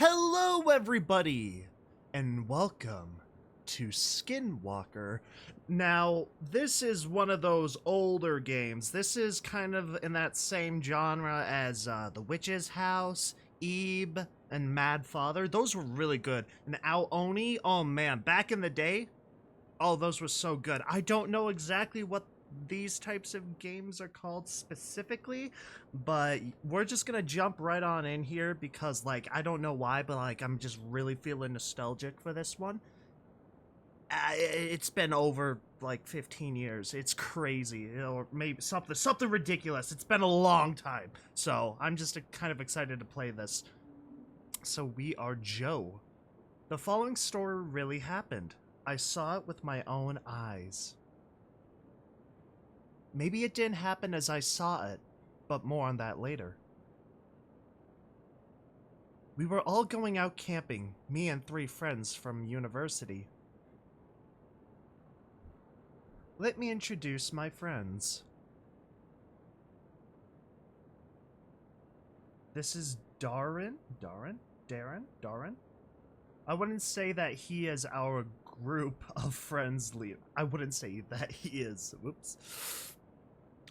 Hello, everybody, and welcome to Skinwalker. Now, this is one of those older games. This is kind of in that same genre as The Witch's House, Ebe, and Mad Father. Those were really good. And Ao Oni, oh man, back in the day, oh, those were so good. I don't know exactly what these types of games are called specifically, but we're just gonna jump right on in here because, like, I don't know why, but like, I'm just really feeling nostalgic for this one. It's been over like 15 years. It's crazy, or maybe something ridiculous. It's been a long time, so I'm just kind of excited to play this. So we are Joe. The following story really happened. I saw it with my own eyes. Maybe it didn't happen as I saw it, but more on that later. We were all going out camping, me and 3 friends from university. Let me introduce my friends. This is Darren? Darren? I wouldn't say that he is our group of friends lead. I wouldn't say that he is. Whoops.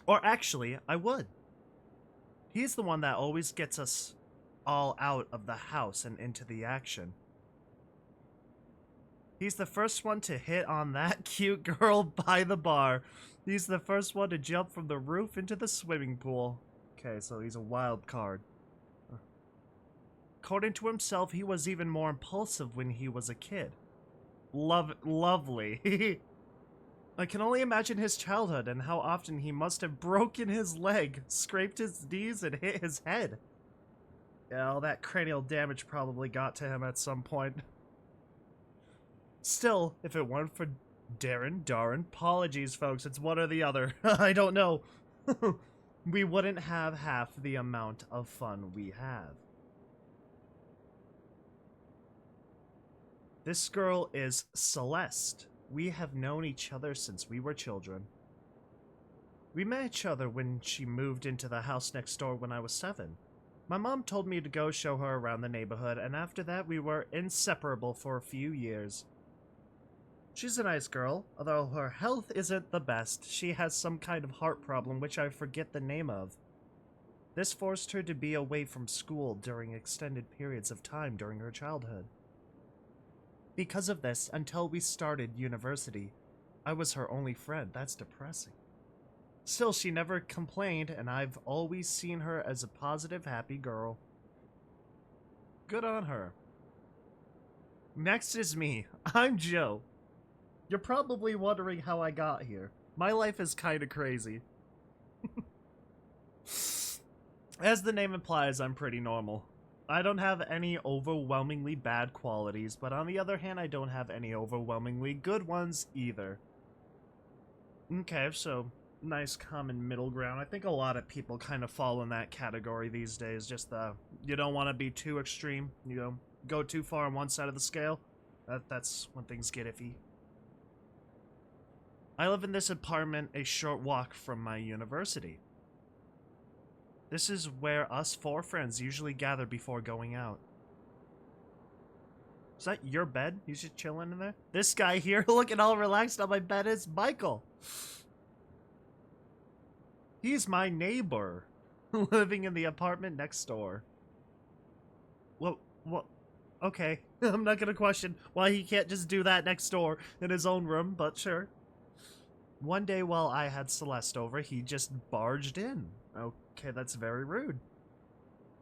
Or actually, I would. He's the one that always gets us all out of the house and into the action. He's the first one to hit on that cute girl by the bar. He's the first one to jump from the roof into the swimming pool. Okay, so he's a wild card. According to himself, he was even more impulsive when he was a kid. Lovely. I can only imagine his childhood and how often he must have broken his leg, scraped his knees, and hit his head. Yeah, all that cranial damage probably got to him at some point. Still, if it weren't for Darren, apologies folks, it's one or the other. I don't know. We wouldn't have half the amount of fun we have. This girl is Celeste. We have known each other since we were children. We met each other when she moved into the house next door when I was 7. My mom told me to go show her around the neighborhood, and after that we were inseparable for a few years. She's a nice girl, although her health isn't the best. She has some kind of heart problem which I forget the name of. This forced her to be away from school during extended periods of time during her childhood. Because of this, until we started university, I was her only friend. That's depressing. Still, she never complained, and I've always seen her as a positive, happy girl. Good on her. Next is me. I'm Joe. You're probably wondering how I got here. My life is kinda crazy. As the name implies, I'm pretty normal. I don't have any overwhelmingly bad qualities, but on the other hand, I don't have any overwhelmingly good ones either. Okay, so nice common middle ground. I think a lot of people kind of fall in that category these days. Just you don't want to be too extreme, you know, go too far on one side of the scale. That's when things get iffy. I live in this apartment a short walk from my university. This is where us 4 friends usually gather before going out. Is that your bed? You just chilling in there? This guy here, looking all relaxed on my bed, is Michael. He's my neighbor, living in the apartment next door. Well, okay. I'm not gonna question why he can't just do that next door in his own room, but sure. One day while I had Celeste over, he just barged in. Okay, that's very rude.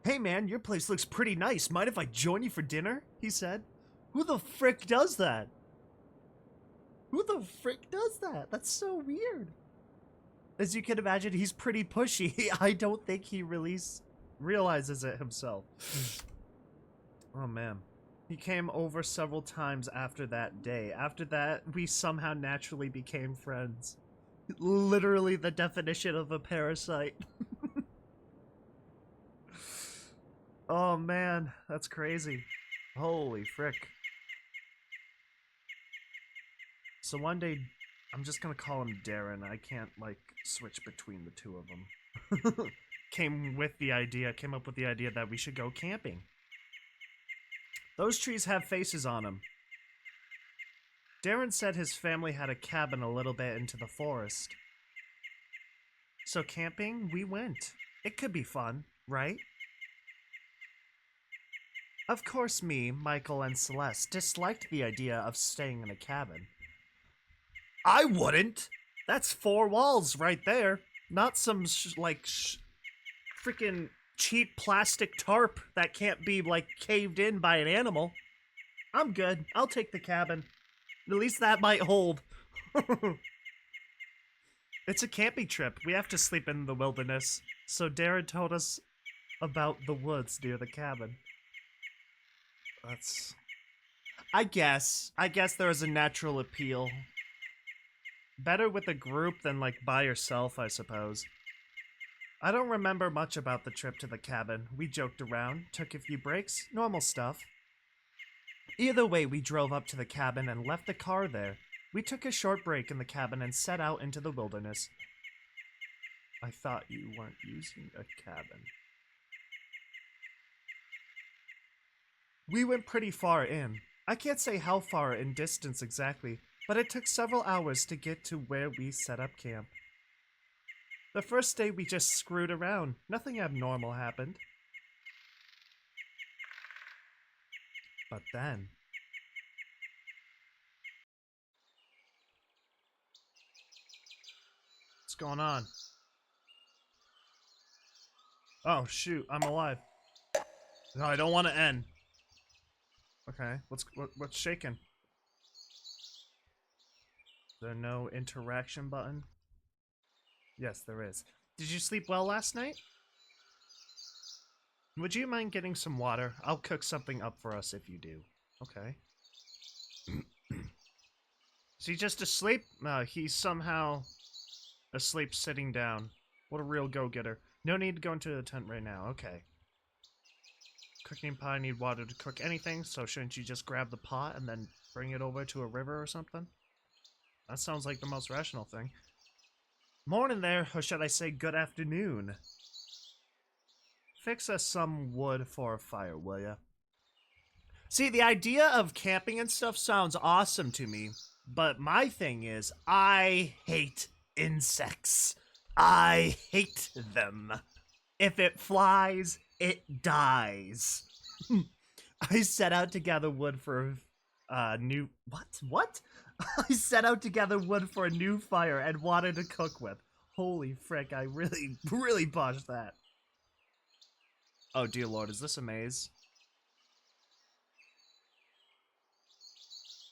Hey man, your place looks pretty nice. Mind if I join you for dinner? He said. Who the frick does that? Who the frick does that? That's so weird. As you can imagine, he's pretty pushy. I don't think he really realizes it himself. Oh man. He came over several times after that day. After that, we somehow naturally became friends. Literally the definition of a parasite. Oh man, that's crazy. Holy frick. So one day, I'm just gonna call him Darren. I can't, like, switch between the two of them. Came up with the idea that we should go camping. Those trees have faces on them. Darren said his family had a cabin a little bit into the forest. So camping, we went. It could be fun, right? Of course me, Michael, and Celeste disliked the idea of staying in a cabin. I wouldn't! That's 4 walls right there. Not some, freaking cheap plastic tarp that can't be, caved in by an animal. I'm good. I'll take the cabin. At least that might hold. It's a camping trip. We have to sleep in the wilderness. So Darren told us about the woods near the cabin. That's... I guess there is a natural appeal. Better with a group than, by yourself, I suppose. I don't remember much about the trip to the cabin. We joked around, took a few breaks, normal stuff. Either way, we drove up to the cabin and left the car there. We took a short break in the cabin and set out into the wilderness. I thought you weren't using a cabin. We went pretty far in. I can't say how far in distance exactly, but it took several hours to get to where we set up camp. The first day we just screwed around. Nothing abnormal happened. But then... What's going on? Oh shoot, I'm alive. No, I don't want to end. Okay, what's shaking? Is there no interaction button? Yes, there is. Did you sleep well last night? Would you mind getting some water? I'll cook something up for us if you do. Okay. Is he just asleep? No, he's somehow asleep sitting down. What a real go-getter. No need to go into the tent right now. Okay. Cooking pot, I need water to cook anything, so shouldn't you just grab the pot and then bring it over to a river or something? That sounds like the most rational thing. Morning there, or should I say good afternoon. Fix us some wood for a fire, will ya? See, the idea of camping and stuff sounds awesome to me, but my thing is, I hate insects. I hate them. If it flies, it dies. I set out to gather wood for new... What? I set out to gather wood for a new fire and water to cook with. Holy frick, I really botched that. Oh dear lord, is this a maze?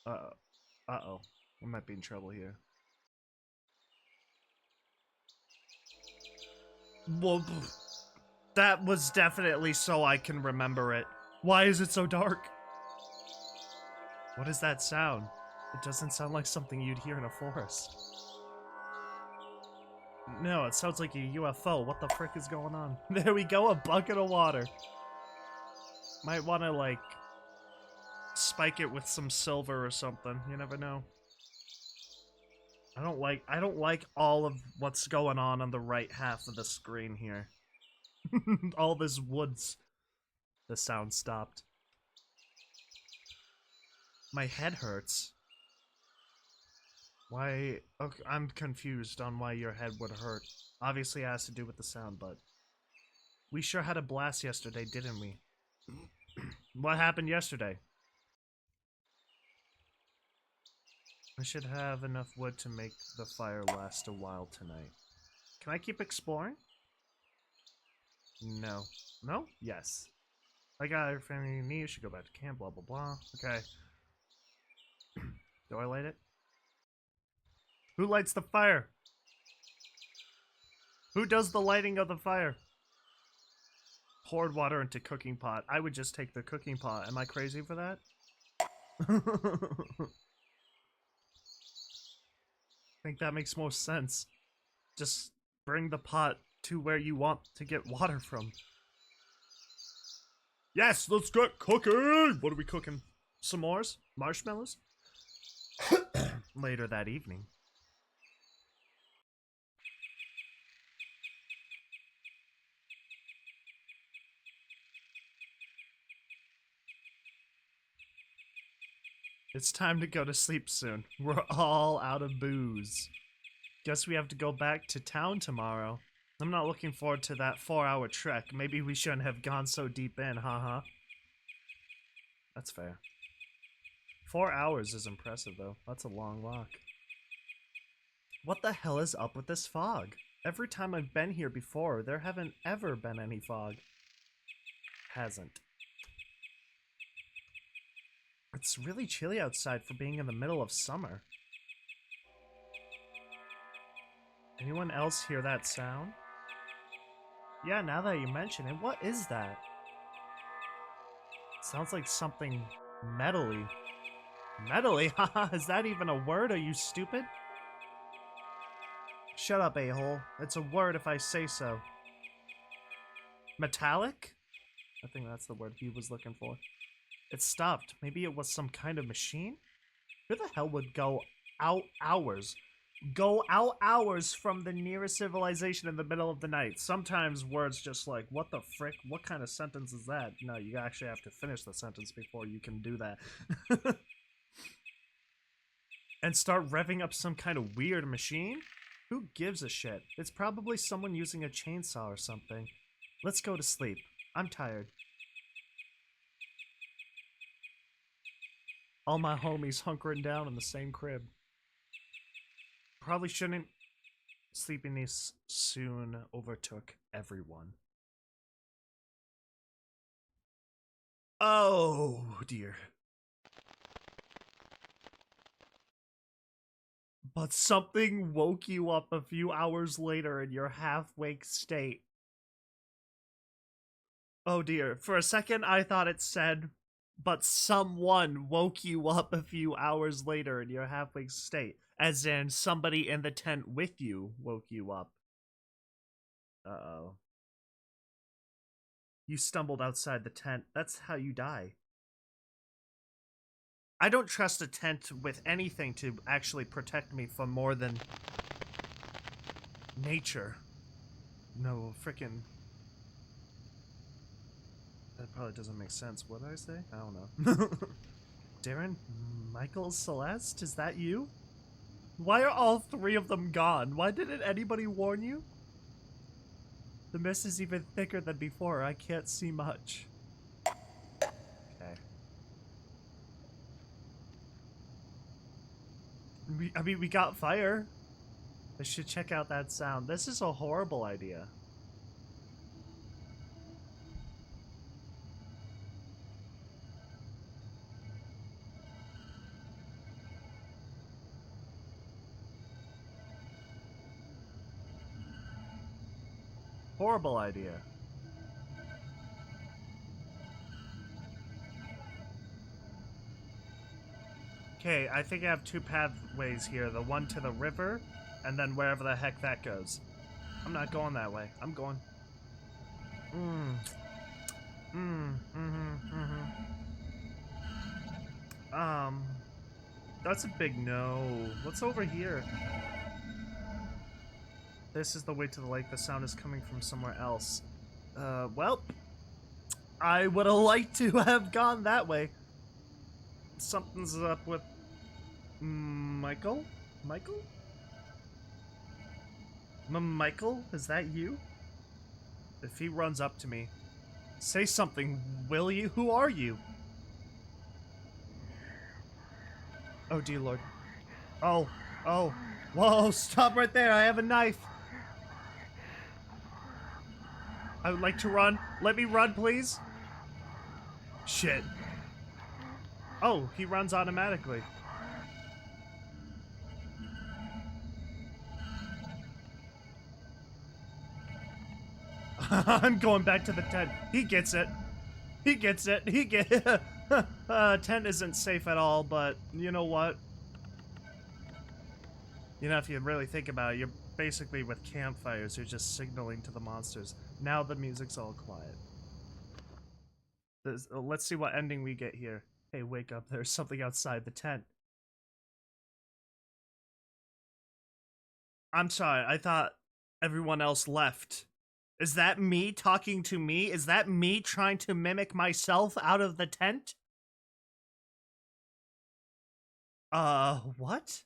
Uh-oh. We might be in trouble here. Well, that was definitely so I can remember it. Why is it so dark? What is that sound? It doesn't sound like something you'd hear in a forest. No, it sounds like a UFO. What the frick is going on? There we go, a bucket of water. Might want to, spike it with some silver or something. You never know. I don't like all of what's going on the right half of the screen here. All this woods. The sound stopped. My head hurts. Why? Okay, I'm confused on why your head would hurt. Obviously it has to do with the sound, but... We sure had a blast yesterday, didn't we? What happened yesterday? I should have enough wood to make the fire last a while tonight. Can I keep exploring? No. No? Yes. I got everything you need. You should go back to camp, blah, blah, blah. Okay. Do I light it? Who lights the fire? Who does the lighting of the fire? Poured water into cooking pot. I would just take the cooking pot. Am I crazy for that? I think that makes most sense. Just bring the pot to where you want to get water from. Yes, let's get cooking! What are we cooking? S'mores? Marshmallows? Later that evening. It's time to go to sleep soon. We're all out of booze. Guess we have to go back to town tomorrow. I'm not looking forward to that 4-hour trek. Maybe we shouldn't have gone so deep in, haha. That's fair. 4 hours is impressive, though. That's a long walk. What the hell is up with this fog? Every time I've been here before, there haven't ever been any fog. Hasn't. It's really chilly outside for being in the middle of summer. Anyone else hear that sound? Yeah, now that you mention it, what is that? Sounds like something metally. Metally? Haha, is that even a word? Are you stupid? Shut up, a-hole. It's a word if I say so. Metallic? I think that's the word he was looking for. It stopped. Maybe it was some kind of machine? Who the hell would go out hours from the nearest civilization in the middle of the night? Sometimes words just like, what the frick? What kind of sentence is that? No, you actually have to finish the sentence before you can do that. And start revving up some kind of weird machine? Who gives a shit? It's probably someone using a chainsaw or something. Let's go to sleep. I'm tired. All my homies hunkering down in the same crib. Probably shouldn't. Sleepiness soon overtook everyone. Oh dear. But something woke you up a few hours later in your half-wake state. Oh dear. For a second, I thought it said, but someone woke you up a few hours later in your half-wake state. As in, somebody in the tent with you woke you up. Uh-oh. You stumbled outside the tent. That's how you die. I don't trust a tent with anything to actually protect me from more than nature. No, frickin'. That probably doesn't make sense. What did I say? I don't know. Darren? Michael? Celeste? Is that you? Why are all three of them gone? Why didn't anybody warn you? The mist is even thicker than before. I can't see much. Okay. We got fire. I should check out that sound. This is a horrible idea. Horrible idea. Okay, I think I have two pathways here. The one to the river, and then wherever the heck that goes. I'm not going that way. I'm going... That's a big no. What's over here? This is the way to the lake. The sound is coming from somewhere else. Well, I would have liked to have gone that way. Something's up with Michael? Michael? Michael? Is that you? If he runs up to me, say something, will you? Who are you? Oh, dear Lord. Oh. Whoa, stop right there. I have a knife. I would like to run. Let me run, please. Shit. Oh, he runs automatically. I'm going back to the tent. He gets it. He gets it. Tent isn't safe at all, but you know what? You know, if you really think about it, you're basically with campfires. You're just signaling to the monsters. Now the music's all quiet. Let's see what ending we get here. Hey, wake up. There's something outside the tent. I'm sorry. I thought everyone else left. Is that me talking to me? Is that me trying to mimic myself out of the tent? What?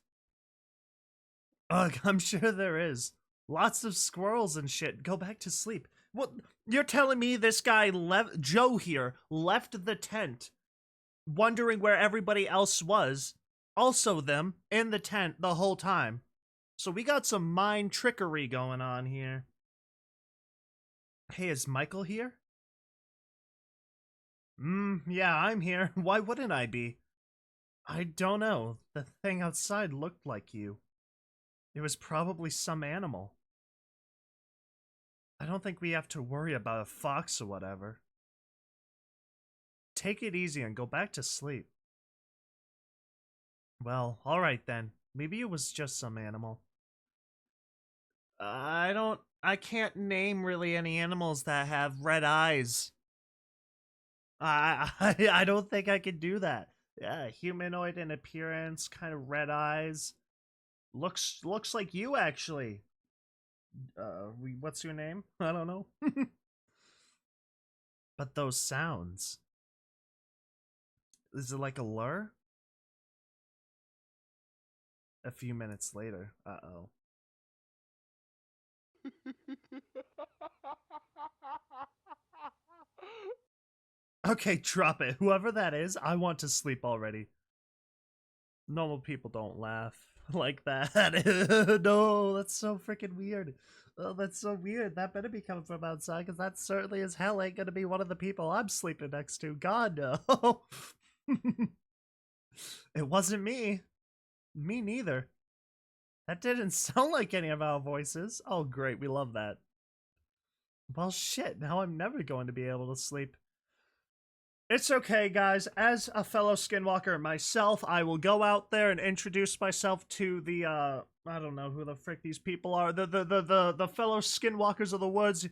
Ugh, I'm sure there is. Lots of squirrels and shit. Go back to sleep. What? You're telling me this guy left, Joe here, left the tent, wondering where everybody else was, also them, in the tent the whole time. So we got some mind trickery going on here. Hey, is Michael here? Yeah, I'm here. Why wouldn't I be? I don't know. The thing outside looked like you. It was probably some animal. I don't think we have to worry about a fox or whatever. Take it easy and go back to sleep. Well, alright then. Maybe it was just some animal. I can't name really any animals that have red eyes. I don't think I could do that. Yeah, humanoid in appearance, kind of red eyes. Looks like you actually. What's your name? I don't know. But those sounds. Is it like a lure? A few minutes later. Uh-oh. Okay, drop it. Whoever that is, I want to sleep already. Normal people don't laugh like that. No, that's so freaking weird. Oh, that's so weird. That better be coming from outside, because that certainly as hell ain't gonna be one of the people I'm sleeping next to. God, no. It wasn't me. Me neither. That didn't sound like any of our voices. Oh, great. We love that. Well, shit. Now I'm never going to be able to sleep. It's okay, guys. As a fellow Skinwalker myself, I will go out there and introduce myself to the, I don't know who the frick these people are. The fellow Skinwalkers of the woods.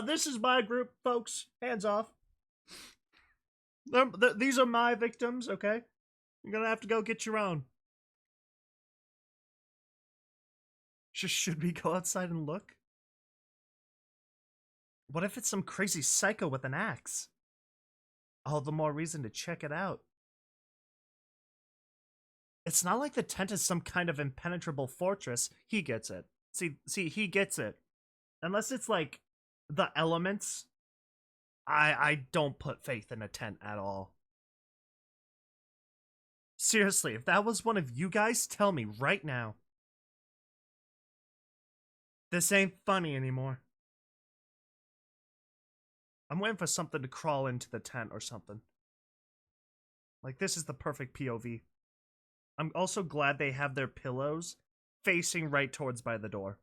This is my group, folks. Hands off. These are my victims, okay? You're gonna have to go get your own. Should we go outside and look? What if it's some crazy psycho with an axe? All the more reason to check it out. It's not like the tent is some kind of impenetrable fortress. He gets it. See, he gets it. Unless it's like the elements, I don't put faith in a tent at all. Seriously, if that was one of you guys, tell me right now. This ain't funny anymore. I'm waiting for something to crawl into the tent or something. Like, this is the perfect POV. I'm also glad they have their pillows facing right towards by the door.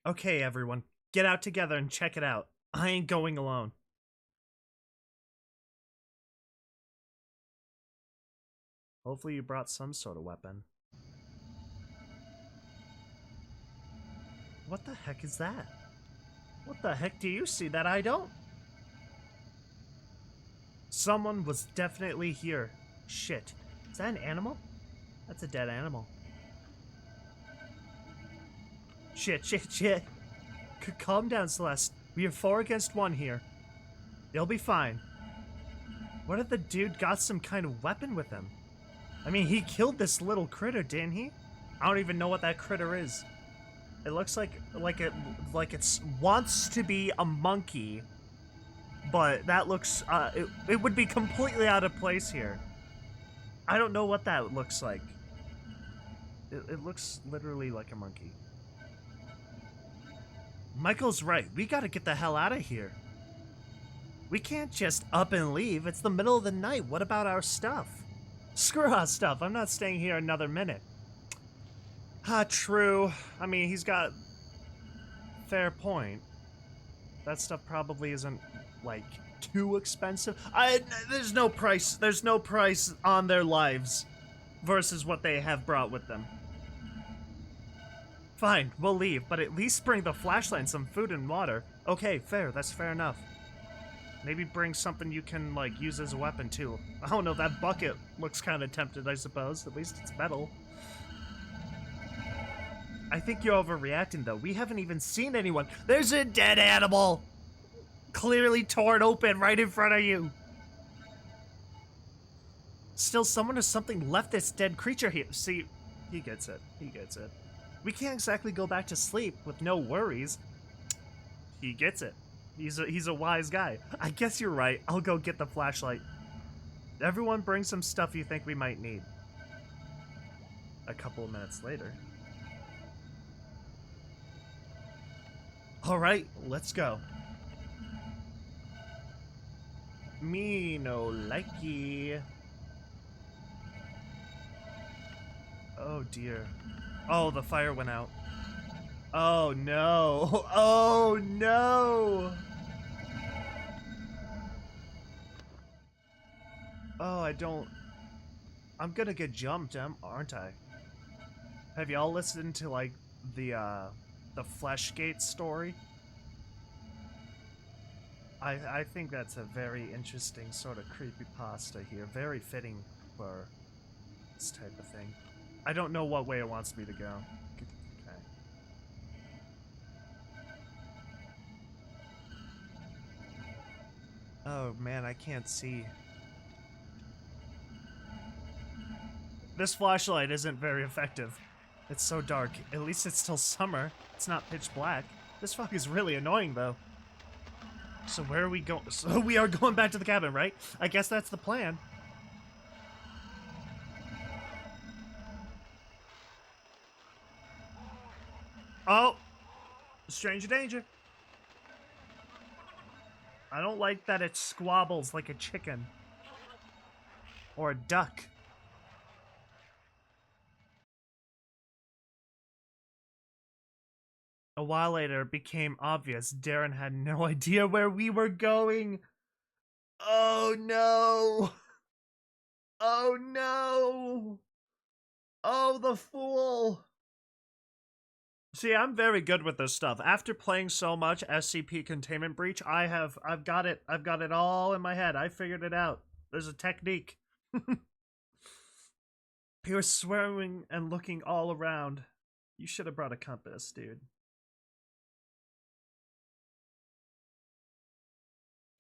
Okay, everyone. Get out together and check it out. I ain't going alone. Hopefully you brought some sort of weapon. What the heck is that? What the heck do you see that I don't? Someone was definitely here. Shit. Is that an animal? That's a dead animal. Shit. Calm down, Celeste. We are 4 against 1 here. They'll be fine. What if the dude got some kind of weapon with him? I mean, he killed this little critter, didn't he? I don't even know what that critter is. It looks like it wants to be a monkey, but that looks it would be completely out of place here. I don't know what that looks like. It looks literally like a monkey. Michael's right. We gotta get the hell out of here. We can't just up and leave. It's the middle of the night. What about our stuff? Screw our stuff. I'm not staying here another minute. True. I mean, he's got fair point. That stuff probably isn't, like, too expensive. There's no price on their lives versus what they have brought with them. Fine, we'll leave, but at least bring the flashlight and some food and water. Okay, fair, that's fair enough. Maybe bring something you can, like, use as a weapon, too. I don't know, that bucket looks kind of tempted, I suppose. At least it's metal. I think you're overreacting, though. We haven't even seen anyone. There's a dead animal! Clearly torn open right in front of you. Still, someone or something left this dead creature here. See, he gets it. He gets it. We can't exactly go back to sleep with no worries. He gets it. He's a wise guy. I guess you're right. I'll go get the flashlight. Everyone bring some stuff you think we might need. A couple of minutes later. Alright, let's go. Me no likey. Oh dear. Oh, the fire went out. Oh no. Oh no. Oh, I'm gonna get jumped, aren't I? Have y'all listened to like the Fleshgate story? I think that's a very interesting sort of creepypasta here. Very fitting for this type of thing. I don't know what way it wants me to go. Okay. Oh man, I can't see. This flashlight isn't very effective. It's so dark. At least it's still summer. It's not pitch black. This fog is really annoying though. So where are we going? So we are going back to the cabin, right? I guess that's the plan. Oh! Stranger danger. I don't like that it squabbles like a chicken. Or a duck. A while later, it became obvious Darren had no idea where we were going. Oh no! Oh no! Oh, the fool! See, I'm very good with this stuff. After playing so much SCP Containment Breach, I've got it all in my head. I figured it out. There's a technique. He was swearing and looking all around. You should have brought a compass, dude.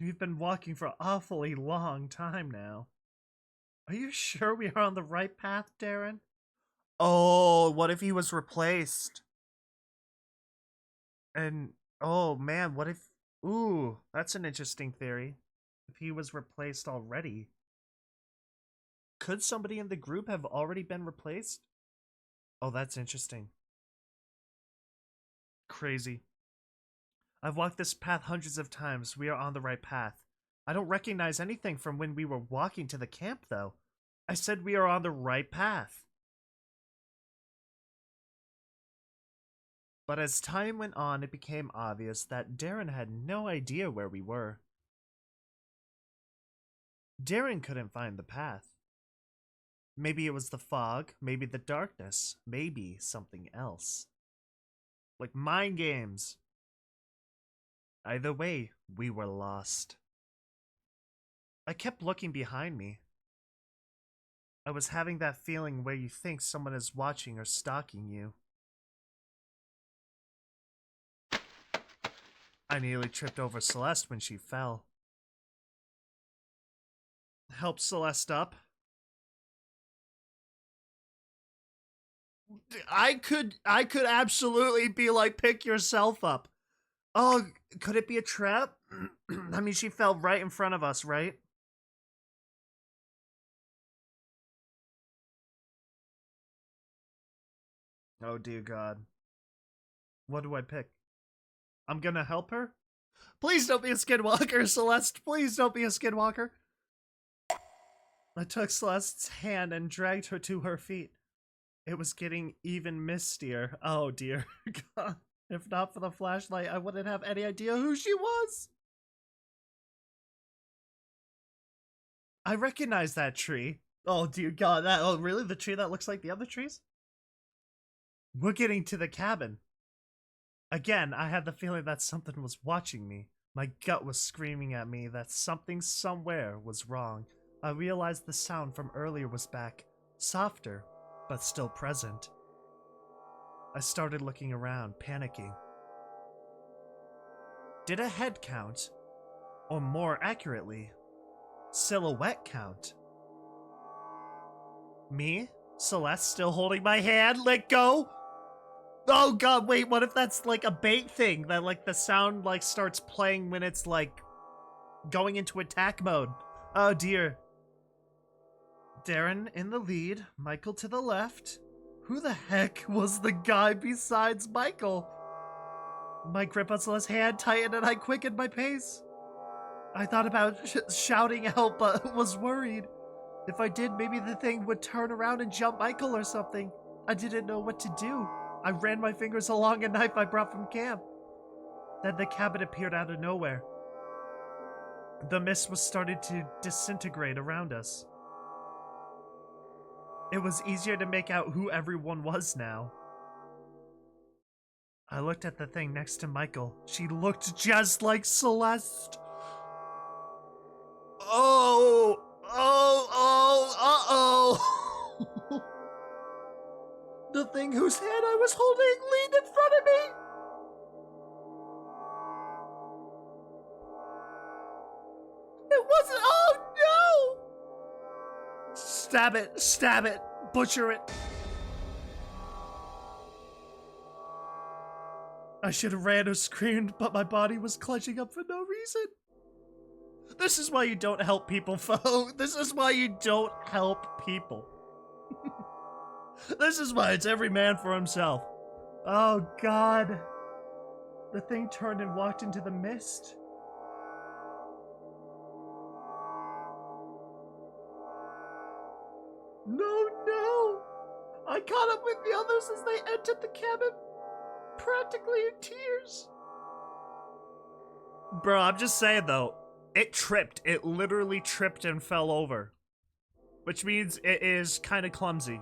We've been walking for an awfully long time now. Are you sure we are on the right path, Darren? Oh, what if he was replaced? And, oh man, what if... Ooh, that's an interesting theory. If he was replaced already. Could somebody in the group have already been replaced? Oh, that's interesting. Crazy. I've walked this path hundreds of times. We are on the right path. I don't recognize anything from when we were walking to the camp, though. I said we are on the right path. But as time went on, it became obvious that Darren had no idea where we were. Darren couldn't find the path. Maybe it was the fog, maybe the darkness, maybe something else. Like mind games. Either way, we were lost. I kept looking behind me. I was having that feeling where you think someone is watching or stalking you. I nearly tripped over Celeste when she fell. Help Celeste up. I could absolutely be like, pick yourself up. Oh, could it be a trap? I mean, she fell right in front of us, right? Oh, dear God. What do I pick? I'm gonna help her? Please don't be a Skinwalker, Celeste. Please don't be a Skinwalker. I took Celeste's hand and dragged her to her feet. It was getting even mistier. Oh, dear God. If not for the flashlight, I wouldn't have any idea who she was. I recognize that tree. Oh, dear God. Oh, really? The tree that looks like the other trees? We're getting to the cabin. Again, I had the feeling that something was watching me. My gut was screaming at me that something somewhere was wrong. I realized the sound from earlier was back. Softer, but still present. I started looking around, panicking. Did a head count? Or more accurately, silhouette count? Me? Celeste still holding my hand? Let go? Oh god, wait, what if that's like a bait thing? That like the sound like starts playing when it's like going into attack mode. Oh dear. Darren in the lead, Michael to the left. Who the heck was the guy besides Michael? My grip on Celeste's hand tightened and I quickened my pace. I thought about shouting help, but was worried. If I did, maybe the thing would turn around and jump Michael or something. I didn't know what to do. I ran my fingers along a knife I brought from camp. Then the cabin appeared out of nowhere. The mist was starting to disintegrate around us. It was easier to make out who everyone was now. I looked at the thing next to Michael. She looked just like Celeste. Oh! Uh-oh! The thing whose hand I was holding leaned in front of me! It wasn't— oh no! Stab it, butcher it. I should have ran or screamed, but my body was clenching up for no reason. This is why you don't help people, foe. This is why you don't help people. This is why it's every man for himself. Oh god. The thing turned and walked into the mist. No! I caught up with the others as they entered the cabin, practically in tears. Bro, I'm just saying though, it tripped. It literally tripped and fell over. Which means it is kind of clumsy.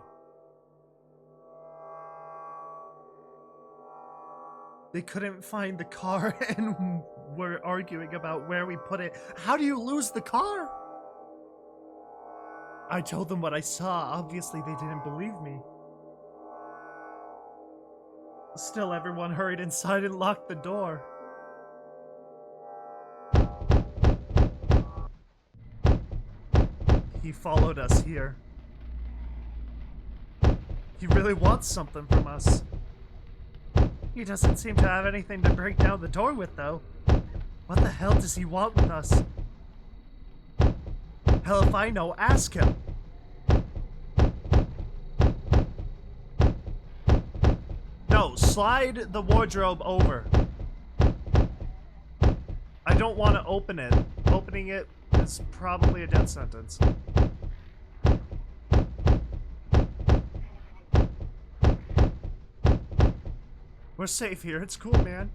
They couldn't find the car and were arguing about where we put it. How do you lose the car? I told them what I saw. Obviously, they didn't believe me. Still, everyone hurried inside and locked the door. He followed us here. He really wants something from us. He doesn't seem to have anything to break down the door with, though. What the hell does he want with us? Hell if I know, ask him. No, slide the wardrobe over. I don't want to open it. Opening it is probably a death sentence. We're safe here. It's cool, man.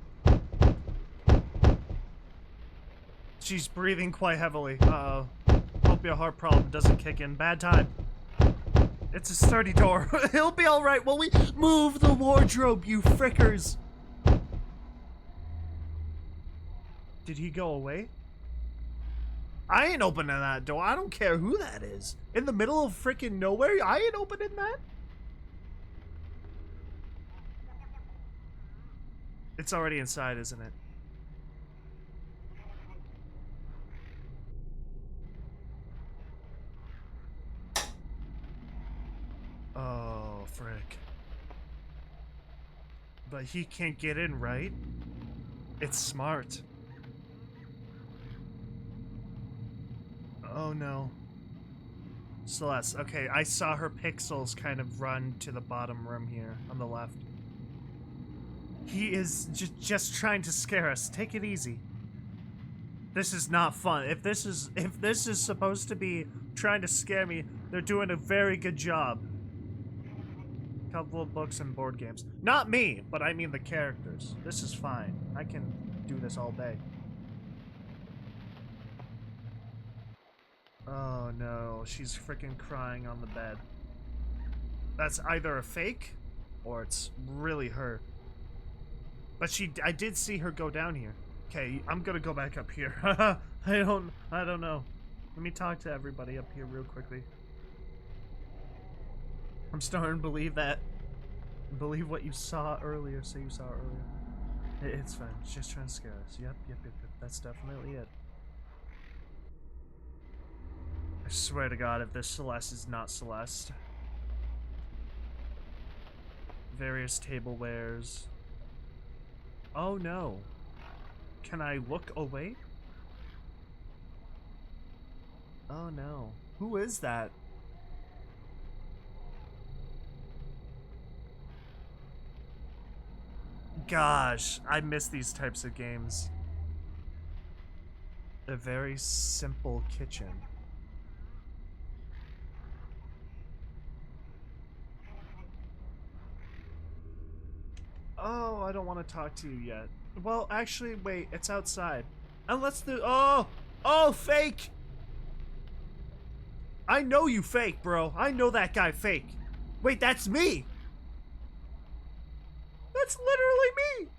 She's breathing quite heavily. Uh-oh. Hope your heart problem doesn't kick in. Bad time. It's a sturdy door. He'll be alright while we move the wardrobe, you frickers. Did he go away? I ain't opening that door. I don't care who that is. In the middle of freaking nowhere, I ain't opening that. It's already inside, isn't it? Oh, frick. But he can't get in, right? It's smart. Oh no. Celeste, okay, I saw her pixels kind of run to the bottom room here on the left. He is just trying to scare us. Take it easy. This is not fun. If this is supposed to be trying to scare me, they're doing a very good job. Couple of books and board games. Not me, but I mean the characters. This is fine. I can do this all day. Oh no, she's freaking crying on the bed. That's either a fake or it's really her. But I did see her go down here. Okay, I'm gonna go back up here. I don't know. Let me talk to everybody up here real quickly. I'm starting to believe that. Believe what you saw earlier. Say you saw earlier. It's fine. It's just trying to scare us. Yep. That's definitely it. I swear to God, if this Celeste is not Celeste, various tablewares. Oh no. Can I look away? Oh no. Who is that? Gosh, I miss these types of games. A very simple kitchen. Oh, I don't want to talk to you yet. Well, actually, wait, it's outside. Unless the... Oh! Oh, fake! I know you fake, bro. I know that guy fake. Wait, that's me! That's literally me!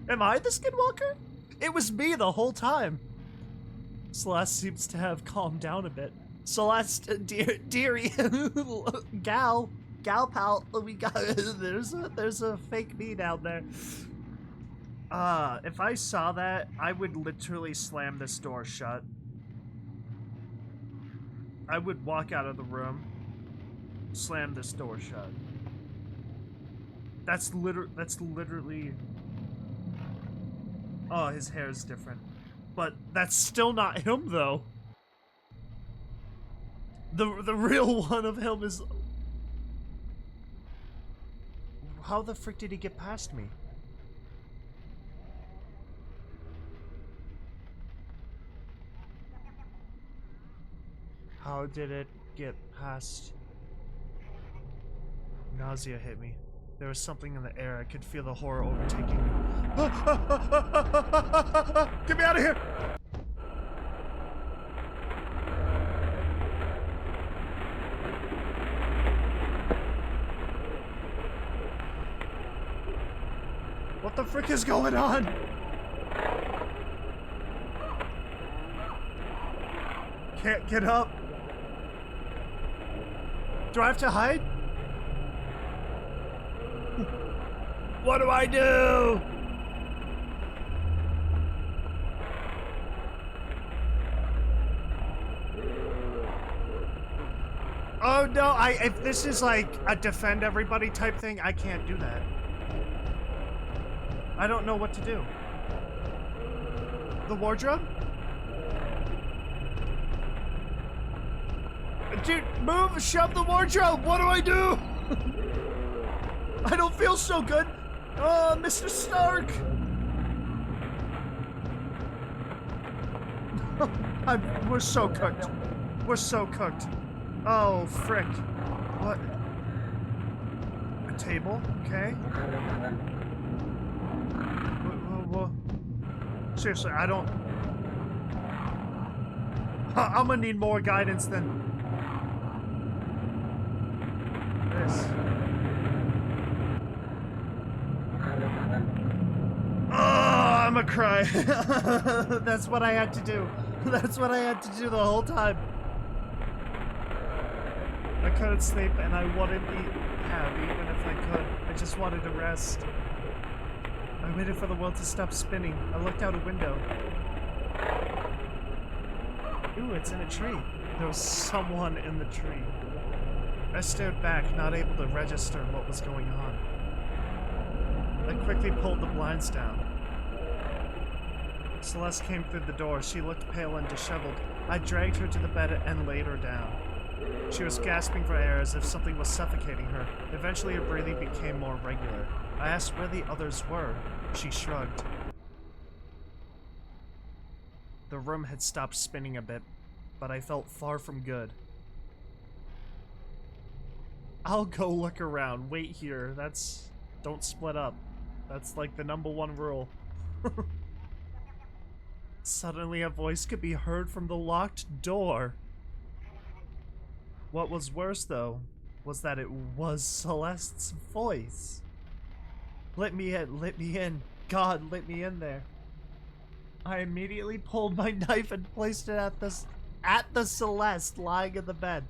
Am I the Skinwalker? It was me the whole time. Celeste seems to have calmed down a bit. Celeste, dearie, gal pal, we got there's a fake me down there. If I saw that, I would literally slam this door shut. I would walk out of the room, slam this door shut. That's literally. Oh, his hair is different. But that's still not him, though. The real one of him is... How the frick did he get past me? How did it get past? Nausea hit me. There was something in the air. I could feel the horror overtaking me. Get me out of here! What the frick is going on? Can't get up. Do I have to hide? What do I do? Oh no, if this is like a defend everybody type thing, I can't do that. I don't know what to do. The wardrobe? Dude, move, shove the wardrobe. What do I do? I don't feel so good. Oh, Mr. Stark. We're so cooked. We're so cooked. Oh, frick. What? A table? Okay. Whoa. Seriously, I don't... I'm gonna need more guidance than... this. Oh, I'm gonna cry. That's what I had to do. That's what I had to do the whole time. I couldn't sleep and I wouldn't have even if I could. I just wanted to rest. I waited for the world to stop spinning. I looked out a window. Ooh, it's in a tree. There was someone in the tree. I stared back, not able to register what was going on. I quickly pulled the blinds down. Celeste came through the door. She looked pale and disheveled. I dragged her to the bed and laid her down. She was gasping for air as if something was suffocating her. Eventually her breathing became more regular. I asked where the others were. She shrugged. The room had stopped spinning a bit, but I felt far from good. I'll go look around. Wait here. Don't split up. That's like the #1 rule. Suddenly a voice could be heard from the locked door. What was worse, though, was that it was Celeste's voice. Let me in. God, let me in there. I immediately pulled my knife and placed it at the Celeste lying in the bed.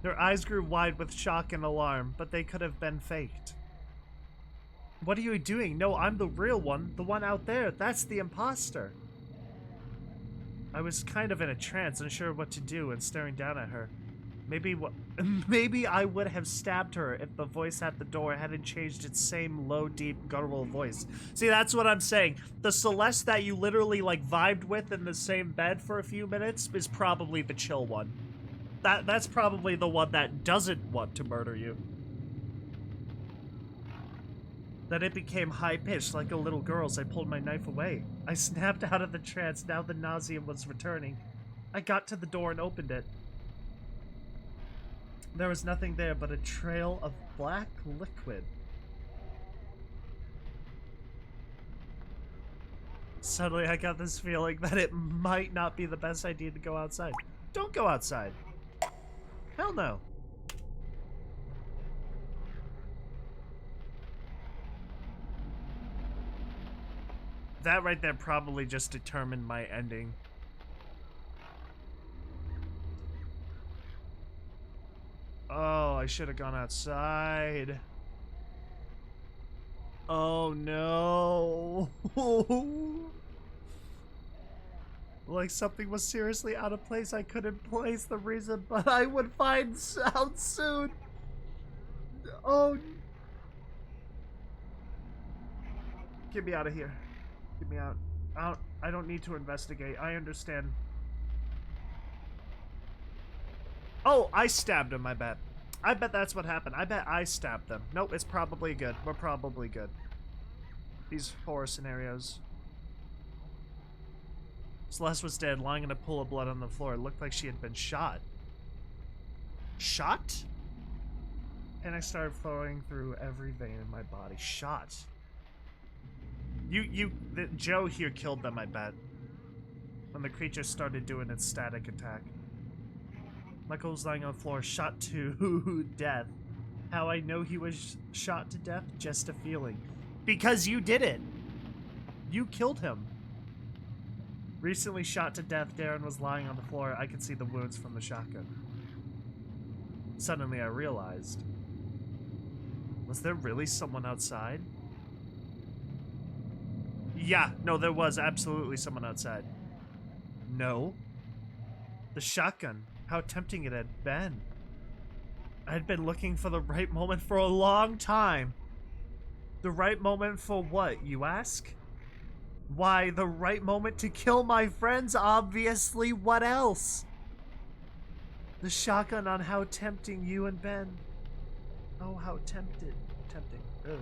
Their eyes grew wide with shock and alarm, but they could have been faked. What are you doing? No, I'm the real one. The one out there. That's the impostor. I was kind of in a trance, unsure what to do and staring down at her. Maybe I would have stabbed her if the voice at the door hadn't changed its same low, deep, guttural voice. See, that's what I'm saying. The Celeste that you literally, like, vibed with in the same bed for a few minutes is probably the chill one. That's probably the one that doesn't want to murder you. Then it became high-pitched like a little girl's. I pulled my knife away. I snapped out of the trance. Now the nausea was returning. I got to the door and opened it. There was nothing there but a trail of black liquid. Suddenly I got this feeling that it might not be the best idea to go outside. Don't go outside. Hell no. That right there probably just determined my ending. Oh, I should have gone outside. Oh no. Like something was seriously out of place. I couldn't place the reason, but I would find out soon. Oh. Get me out of here. Get me out. I don't need to investigate. I understand. Oh, I stabbed him, I bet. I bet that's what happened. I bet I stabbed them. Nope, it's probably good. We're probably good. These horror scenarios. Celeste was dead, lying in a pool of blood on the floor. It looked like she had been shot. Shot? And I started flowing through every vein in my body. Shot. Joe here killed them, I bet. When the creature started doing its static attack. Michael was lying on the floor, shot to death. How I know he was shot to death? Just a feeling. Because you did it! You killed him. Recently shot to death, Darren was lying on the floor. I could see the wounds from the shotgun. Suddenly I realized. Was there really someone outside? Yeah, no, there was absolutely someone outside. No. The shotgun. How tempting it had been. I had been looking for the right moment for a long time. The right moment for what, you ask? Why, the right moment to kill my friends, obviously. What else? The shotgun on how tempting you and Ben. Oh, how tempting. Ugh.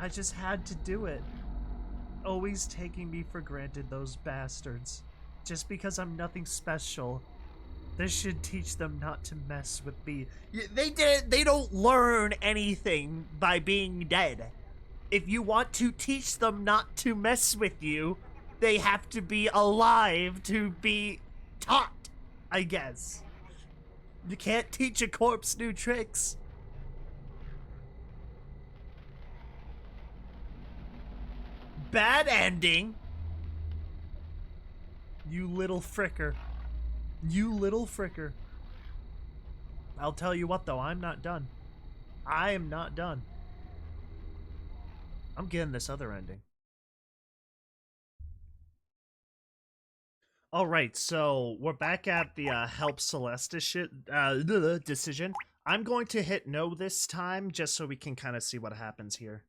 I just had to do it. Always taking me for granted, those bastards. Just because I'm nothing special. This should teach them not to mess with me. They don't learn anything by being dead. If you want to teach them not to mess with you, they have to be alive to be taught, I guess. You can't teach a corpse new tricks. Bad ending. You little fricker. You little fricker. I'll tell you what, though, I'm not done. I am not done. I'm getting this other ending. Alright, so we're back at the help Celeste decision. I'm going to hit no this time, just so we can kind of see what happens here.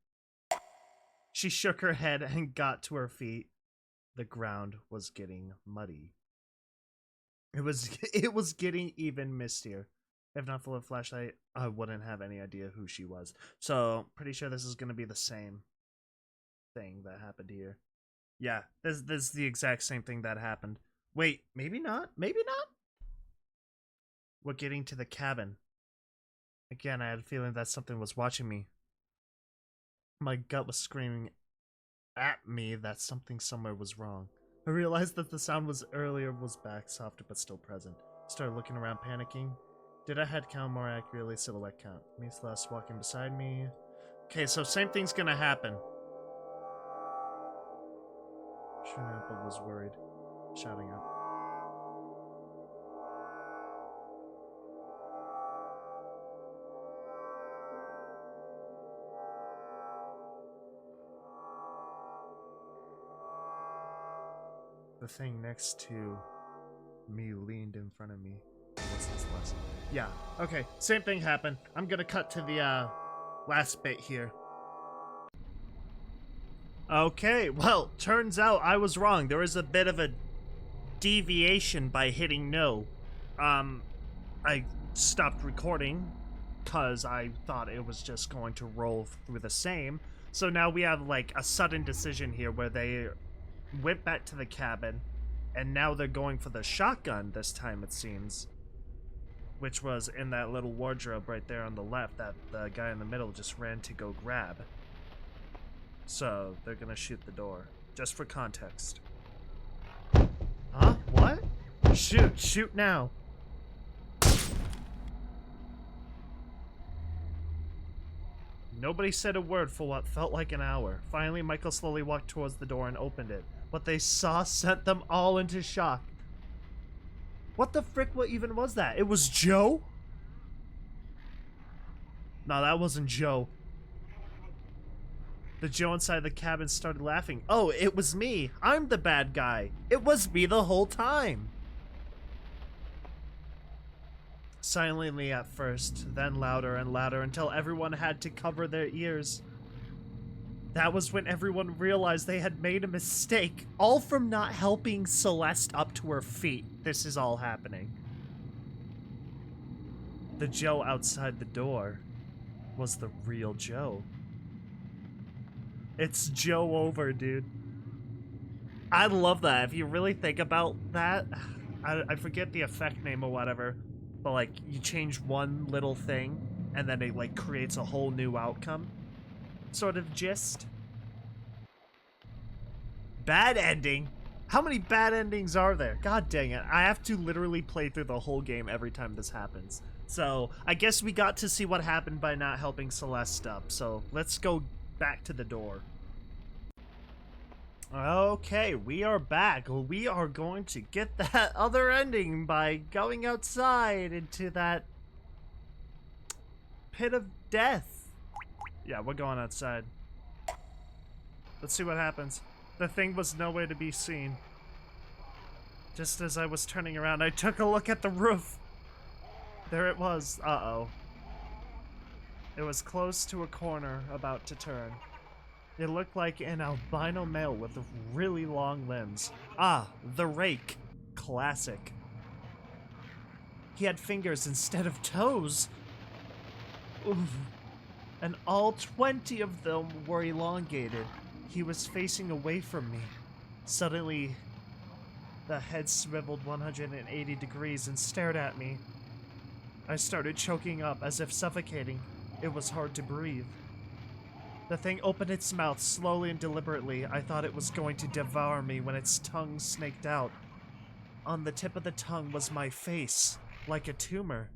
She shook her head and got to her feet. The ground was getting muddy. It was getting even mistier. If not for a flashlight, I wouldn't have any idea who she was. So, pretty sure this is going to be the same thing that happened here. Yeah, this is the exact same thing that happened. Wait, maybe not? Maybe not? We're getting to the cabin. Again, I had a feeling that something was watching me. My gut was screaming at me that something somewhere was wrong. I realized that the sound was back, softer but still present. Started looking around, panicking. Did I head count, more accurately silhouette count? Me, Celeste walking beside me. Okay, so same thing's gonna happen. Shunappa was worried, shouting up. The thing next to me leaned in front of me. What's this last? Yeah. Okay. Same thing happened. I'm gonna cut to the last bit here. Okay. Well, turns out I was wrong. There was a bit of a deviation by hitting no. I stopped recording because I thought it was just going to roll through the same. So now we have like a sudden decision here where they went back to the cabin and now they're going for the shotgun this time, it seems, which was in that little wardrobe right there on the left that the guy in the middle just ran to go grab. So they're gonna shoot the door, just for context. Huh? What? Shoot now. Nobody said a word for what felt like an hour. Finally, Michael slowly walked towards the door and opened it. What they saw sent them all into shock. What the frick, what even was that? It was Joe? No, that wasn't Joe. The Joe inside the cabin started laughing. Oh, it was me. I'm the bad guy. It was me the whole time. Silently at first, then louder and louder until everyone had to cover their ears. That was when everyone realized they had made a mistake, all from not helping Celeste up to her feet. This is all happening. The Joe outside the door was the real Joe. It's Joe over, dude. I love that. If you really think about that, I forget the effect name or whatever, but like you change one little thing and then it like creates a whole new outcome sort of gist. Bad ending? How many bad endings are there? God dang it. I have to literally play through the whole game every time this happens. So I guess we got to see what happened by not helping Celeste up. So let's go back to the door. Okay, we are back. We are going to get that other ending by going outside into that pit of death. Yeah, we're going outside. Let's see what happens. The thing was nowhere to be seen. Just as I was turning around, I took a look at the roof. There it was. Uh-oh. It was close to a corner, about to turn. It looked like an albino male with really long limbs. Ah, the rake. Classic. He had fingers instead of toes. Oof. And all 20 of them were elongated. He was facing away from me. Suddenly, the head swiveled 180 degrees and stared at me. I started choking up as if suffocating. It was hard to breathe. The thing opened its mouth slowly and deliberately. I thought it was going to devour me when its tongue snaked out. On the tip of the tongue was my face, like a tumor.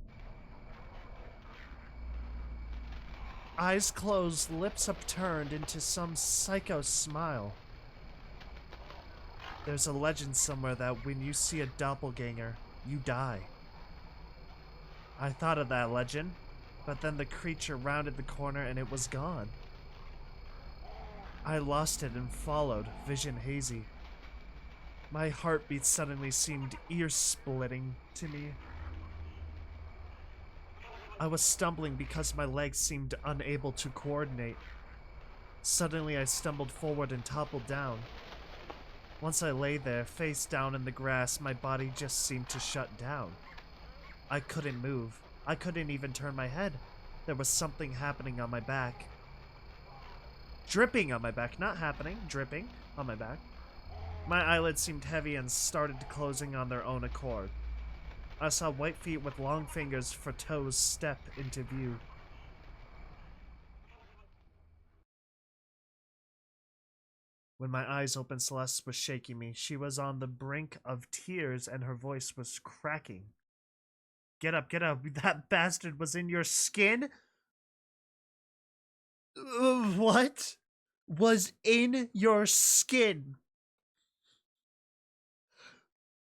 Eyes closed, lips upturned into some psycho smile. There's a legend somewhere that when you see a doppelganger, you die. I thought of that legend, but then the creature rounded the corner and it was gone. I lost it and followed, vision hazy. My heartbeat suddenly seemed ear-splitting to me. I was stumbling because my legs seemed unable to coordinate. Suddenly I stumbled forward and toppled down. Once I lay there, face down in the grass, my body just seemed to shut down. I couldn't move. I couldn't even turn my head. There was something happening on my back. Dripping on my back, not happening, dripping on my back. My eyelids seemed heavy and started closing on their own accord. I saw white feet with long fingers for toes step into view. When my eyes opened, Celeste was shaking me. She was on the brink of tears and her voice was cracking. Get up, that bastard was in your skin? What? Was in your skin?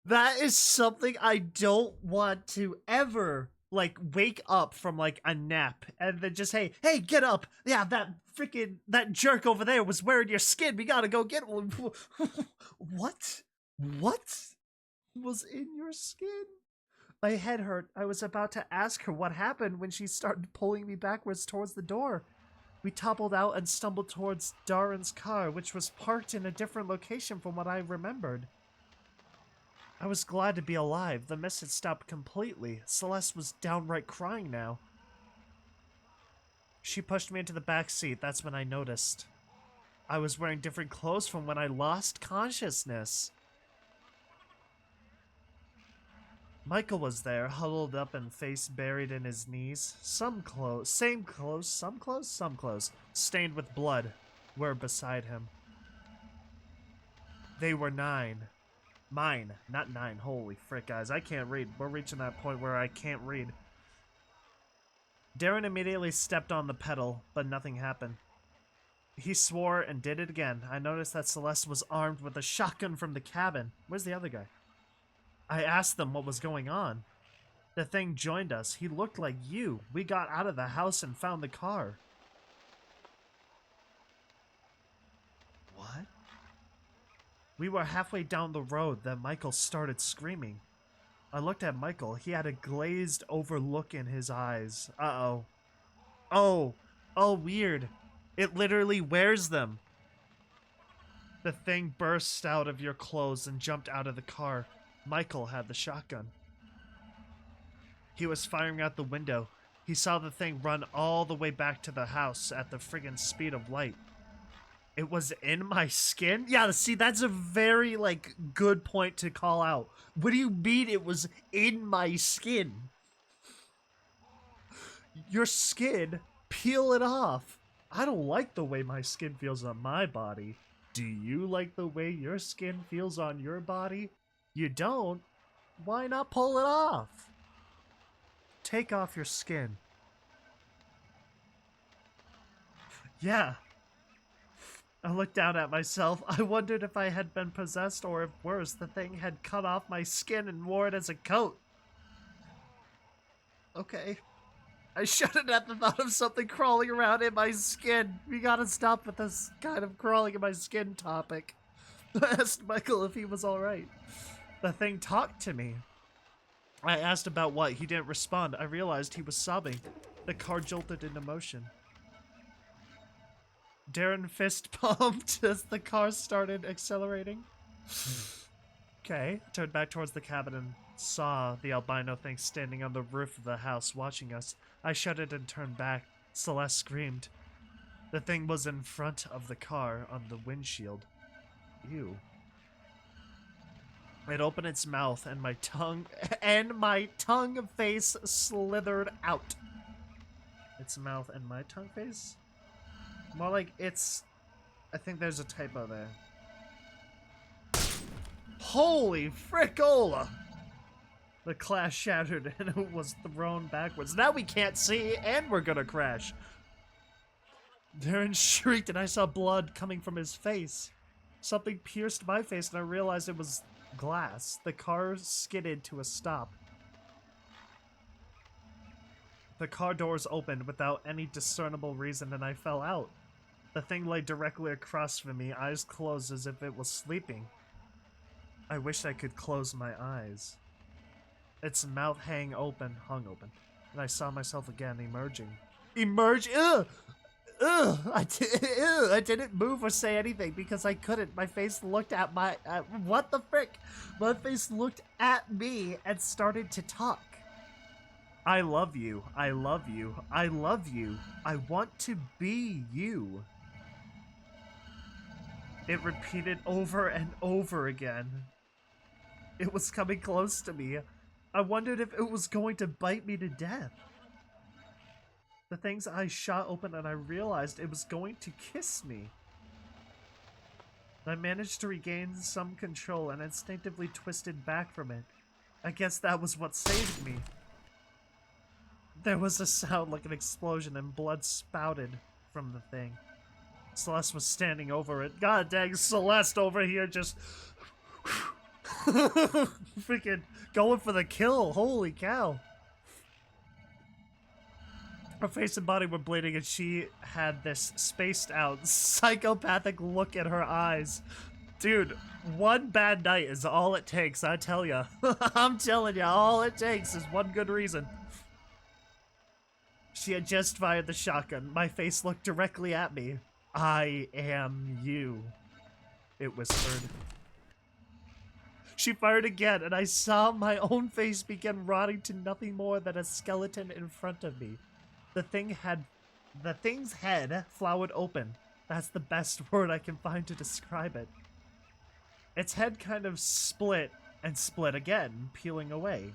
That is something I don't want to ever, like, wake up from, like, a nap and then just, hey, get up. Yeah, that jerk over there was wearing your skin. We gotta go get one. What? What was in your skin? My head hurt. I was about to ask her what happened when she started pulling me backwards towards the door. We toppled out and stumbled towards Darren's car, which was parked in a different location from what I remembered. I was glad to be alive. The mist had stopped completely. Celeste was downright crying now. She pushed me into the back seat. That's when I noticed. I was wearing different clothes from when I lost consciousness. Michael was there, huddled up and face buried in his knees. Some clothes, same clothes, some clothes, stained with blood, were beside him. They were mine, not 9. Holy frick, guys, I can't read. We're reaching that point where I can't read. Darren immediately stepped on the pedal, but nothing happened. He swore and did it again. I noticed that Celeste was armed with a shotgun from the cabin. Where's the other guy? I asked them what was going on. The thing joined us. He looked like you. We got out of the house and found the car. What? We were halfway down the road, then Michael started screaming. I looked at Michael. He had a glazed over look in his eyes. Uh-oh. Oh, weird. It literally wears them. The thing burst out of your clothes and jumped out of the car. Michael had the shotgun. He was firing out the window. He saw the thing run all the way back to the house at the friggin' speed of light. It was in my skin? Yeah, see, that's a very, good point to call out. What do you mean it was in my skin? Your skin? Peel it off. I don't like the way my skin feels on my body. Do you like the way your skin feels on your body? You don't? Why not pull it off? Take off your skin. Yeah. I looked down at myself. I wondered if I had been possessed or if worse, the thing had cut off my skin and wore it as a coat. Okay. I shuddered at the thought of something crawling around in my skin. We gotta stop with this kind of crawling in my skin topic. I asked Michael if he was alright. The thing talked to me. I asked about what. He didn't respond. I realized he was sobbing. The car jolted into motion. Darren fist pumped as the car started accelerating. Okay. Turned back towards the cabin and saw the albino thing standing on the roof of the house watching us. I shuddered and turned back. Celeste screamed. The thing was in front of the car on the windshield. Ew. It opened its mouth and my tongue face slithered out. Its mouth and my tongue face? More like it's... I think there's a typo there. Holy frickola! The glass shattered and it was thrown backwards. Now we can't see and we're gonna crash. Darren shrieked and I saw blood coming from his face. Something pierced my face and I realized it was glass. The car skidded to a stop. The car doors opened without any discernible reason and I fell out. The thing lay directly across from me, eyes closed as if it was sleeping. I wished I could close my eyes. Its mouth hung open, and I saw myself again emerging. Ugh! Ugh! I didn't move or say anything because I couldn't. My face looked at what the frick? My face looked at me and started to talk. I love you. I love you. I love you. I want to be you. It repeated over and over again. It was coming close to me. I wondered if it was going to bite me to death. The thing's eyes shot open and I realized it was going to kiss me. I managed to regain some control and instinctively twisted back from it. I guess that was what saved me. There was a sound like an explosion and blood spouted from the thing. Celeste was standing over it. God dang, Celeste over here just... freaking going for the kill. Holy cow. Her face and body were bleeding and she had this spaced out, psychopathic look in her eyes. Dude, one bad night is all it takes, I tell ya. I'm telling ya, all it takes is one good reason. She had just fired the shotgun. My face looked directly at me. I am you, it whispered. She fired again, and I saw my own face begin rotting to nothing more than a skeleton in front of me. The thing's head flowered open. That's the best word I can find to describe it. Its head kind of split and split again, peeling away.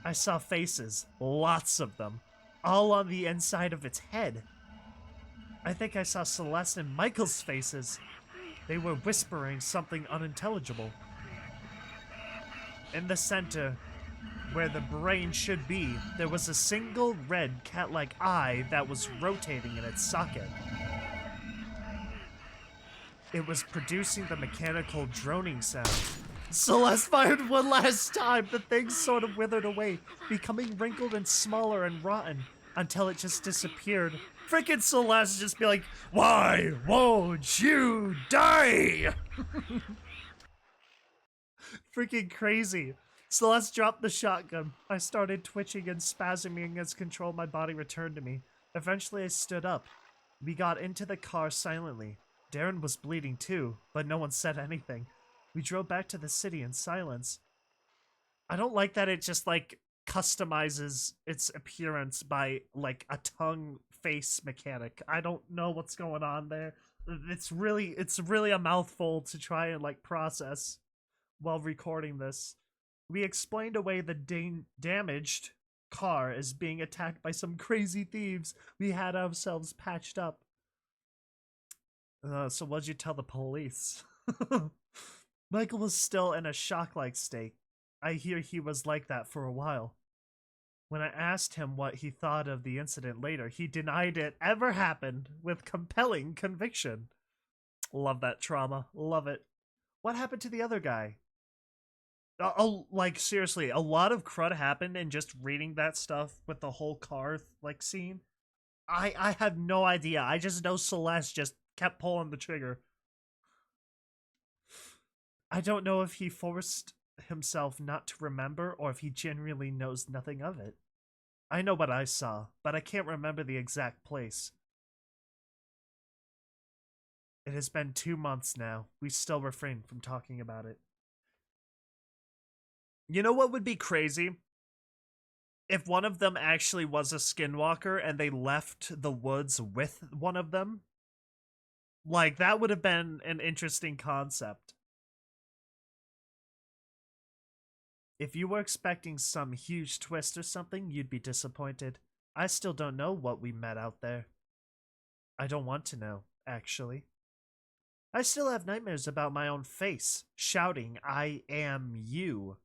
I saw faces, lots of them, all on the inside of its head. I think I saw Celeste and Michael's faces. They were whispering something unintelligible. In the center, where the brain should be, there was a single red cat-like eye that was rotating in its socket. It was producing the mechanical droning sound. Celeste fired one last time. The thing sort of withered away, becoming wrinkled and smaller and rotten, until it just disappeared. Frickin' Celeste just be like, "Why won't you die?" Freaking crazy. Celeste dropped the shotgun. I started twitching and spasming as control of my body returned to me. Eventually I stood up. We got into the car silently. Darren was bleeding too, but no one said anything. We drove back to the city in silence. I don't like that it just, like, customizes its appearance by, like, a tongue face mechanic. I don't know what's going on there. It's really a mouthful to try and, like, process while recording this. We explained away the damaged car as being attacked by some crazy thieves. We had ourselves patched up. So what'd you tell the police? Michael was still in a shock-like state. I hear he was like that for a while. When I asked him what he thought of the incident later, he denied it ever happened with compelling conviction. Love that trauma. Love it. What happened to the other guy? Like, seriously, a lot of crud happened in just reading that stuff with the whole car, like, scene. I have no idea. I just know Celeste just kept pulling the trigger. I don't know if he forced himself not to remember or if he genuinely knows nothing of it. I know what I saw, but I can't remember the exact place. It has been 2 months now. We still refrain from talking about it. You know what would be crazy? If one of them actually was a Skinwalker and they left the woods with one of them. Like, that would have been an interesting concept. If you were expecting some huge twist or something, you'd be disappointed. I still don't know what we met out there. I don't want to know, actually. I still have nightmares about my own face, shouting, "I am you."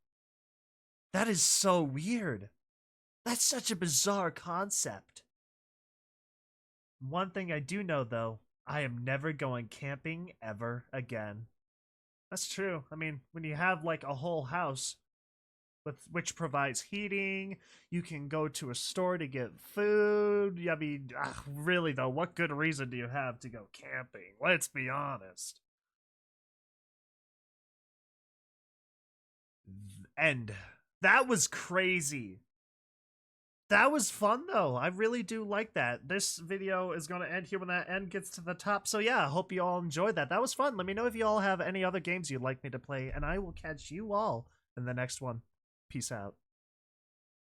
That is so weird. That's such a bizarre concept. One thing I do know, though, I am never going camping ever again. That's true. I mean, when you have, like, a whole house which provides heating, you can go to a store to get food. I mean, really, though, what good reason do you have to go camping? Let's be honest. End. That was crazy. That was fun, though. I really do like that. This video is going to end here when that end gets to the top. So yeah, I hope you all enjoyed that. That was fun. Let me know if you all have any other games you'd like me to play, and I will catch you all in the next one. Peace out.